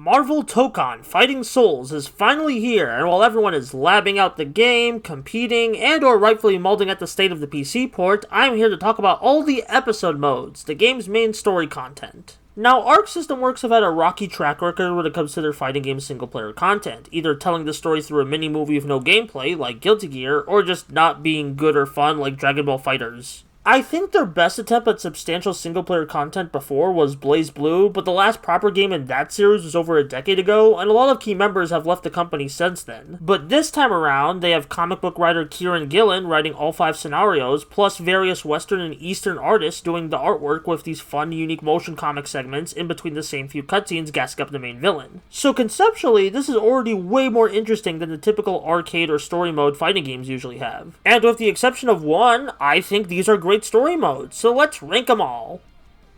Marvel Tokon Fighting Souls is finally here, and while everyone is labbing out the game, competing, and or rightfully molding at the state of the PC port, I'm here to talk about all the episode modes, the game's main story content. Now, Arc System Works have had a rocky track record when it comes to their fighting game single-player content, either telling the story through a mini-movie with no gameplay, like Guilty Gear, or just not being good or fun, like Dragon Ball FighterZ. I think their best attempt at substantial single-player content before was BlazBlue, but the last proper game in that series was over a decade ago, and a lot of key members have left the company since then. But this time around, they have comic book writer Kieran Gillen writing all 5 scenarios, plus various Western and Eastern artists doing the artwork with these fun, unique motion comic segments in between the same few cutscenes gassing up the main villain. So conceptually, this is already way more interesting than the typical arcade or story mode fighting games usually have. And with the exception of one, I think these are great story modes, so let's rank them all.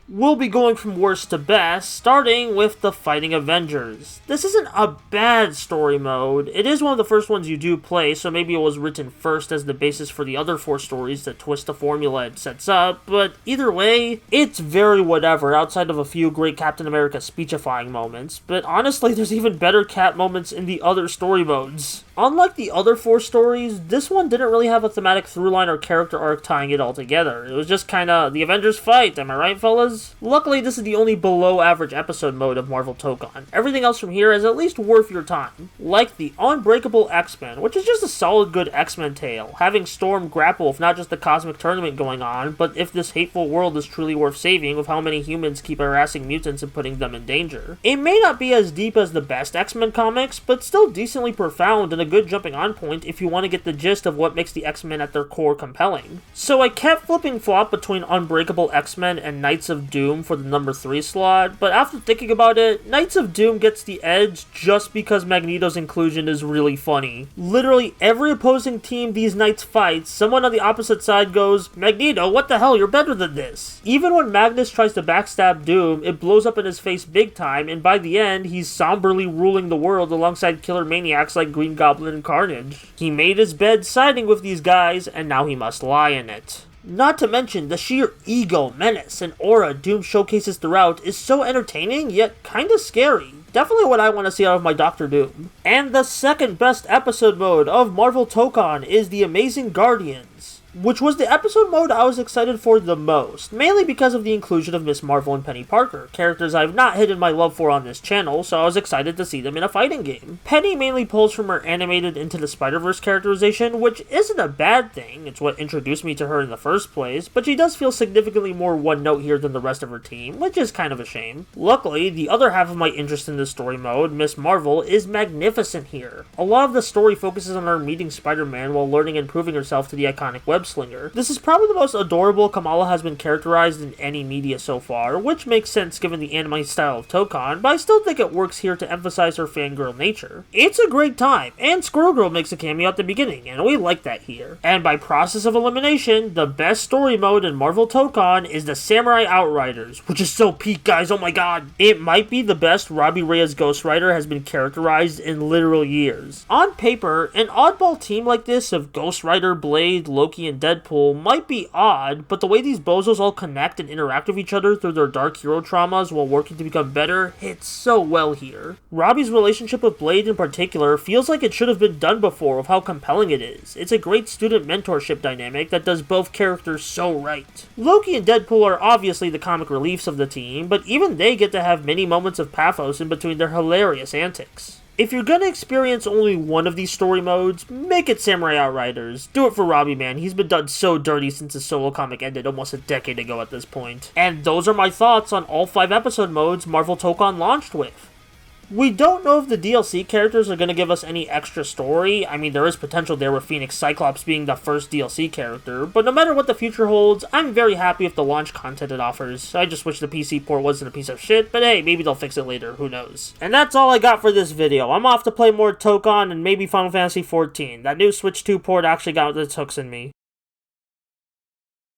We'll be going from worst to best, starting with the Fighting Avengers. This isn't a bad story mode. It is one of the first ones you do play, so maybe it was written first as the basis for the other 4 stories that twist the formula it sets up, but either way, it's very whatever outside of a few great Captain America speechifying moments, but honestly, there's even better Cap moments in the other story modes. Unlike the other 4 stories, this one didn't really have a thematic throughline or character arc tying it all together. It was just kinda the Avengers fight, am I right, fellas? Luckily, this is the only below-average episode mode of Marvel Tokon. Everything else from here is at least worth your time. Like the Unbreakable X-Men, which is just a solid good X-Men tale, having Storm grapple with not just the cosmic tournament going on, but if this hateful world is truly worth saving with how many humans keep harassing mutants and putting them in danger. It may not be as deep as the best X-Men comics, but still decently profound and a good jumping on point if you want to get the gist of what makes the X-Men at their core compelling. So I kept flipping flop between Unbreakable X-Men and Knights of Doom for the number 3 slot, but after thinking about it, Knights of Doom gets the edge just because Magneto's inclusion is really funny. Literally every opposing team these Knights fight, someone on the opposite side goes, "Magneto, what the hell, you're better than this." Even when Magnus tries to backstab Doom, it blows up in his face big time, and by the end, he's somberly ruling the world alongside killer maniacs like Green Goblin and Carnage. He made his bed siding with these guys, and now he must lie in it. Not to mention, the sheer ego, menace, and aura Doom showcases throughout is so entertaining, yet kinda scary. Definitely what I want to see out of my Doctor Doom. And the second best episode mode of Marvel Tokon is the Amazing Guardians, which was the episode mode I was excited for the most, mainly because of the inclusion of Miss Marvel and Penny Parker, characters I've not hidden my love for on this channel, so I was excited to see them in a fighting game. Penny mainly pulls from her animated Into the Spider-Verse characterization, which isn't a bad thing, it's what introduced me to her in the first place, but she does feel significantly more one-note here than the rest of her team, which is kind of a shame. Luckily, the other half of my interest in this story mode, Miss Marvel, is magnificent here. A lot of the story focuses on her meeting Spider-Man while learning and proving herself to the iconic web slinger. This is probably the most adorable Kamala has been characterized in any media so far, which makes sense given the anime style of Tokon, but I still think it works here to emphasize her fangirl nature. It's a great time, and Squirrel Girl makes a cameo at the beginning, and we like that here. And by process of elimination, the best story mode in Marvel Tokon is the Samurai Outriders, which is so peak, guys, oh my god. It might be the best Robbie Reyes Ghost Rider has been characterized in literal years. On paper, an oddball team like this of Ghost Rider, Blade, Loki, and Deadpool might be odd, but the way these bozos all connect and interact with each other through their dark hero traumas while working to become better hits so well here. Robbie's relationship with Blade in particular feels like it should have been done before with how compelling it is. It's a great student mentorship dynamic that does both characters so right. Loki and Deadpool are obviously the comic reliefs of the team, but even they get to have many moments of pathos in between their hilarious antics. If you're gonna experience only one of these story modes, make it Samurai Outriders. Do it for Robbie, man. He's been done so dirty since his solo comic ended almost a decade ago at this point. And those are my thoughts on all 5 episode modes Marvel Tokon launched with. We don't know if the DLC characters are going to give us any extra story. I mean, there is potential there with Phoenix Cyclops being the first DLC character, but no matter what the future holds, I'm very happy with the launch content it offers. I just wish the PC port wasn't a piece of shit, but hey, maybe they'll fix it later, who knows. And that's all I got for this video. I'm off to play more Tokon and maybe Final Fantasy XIV. That new Switch 2 port actually got its hooks in me.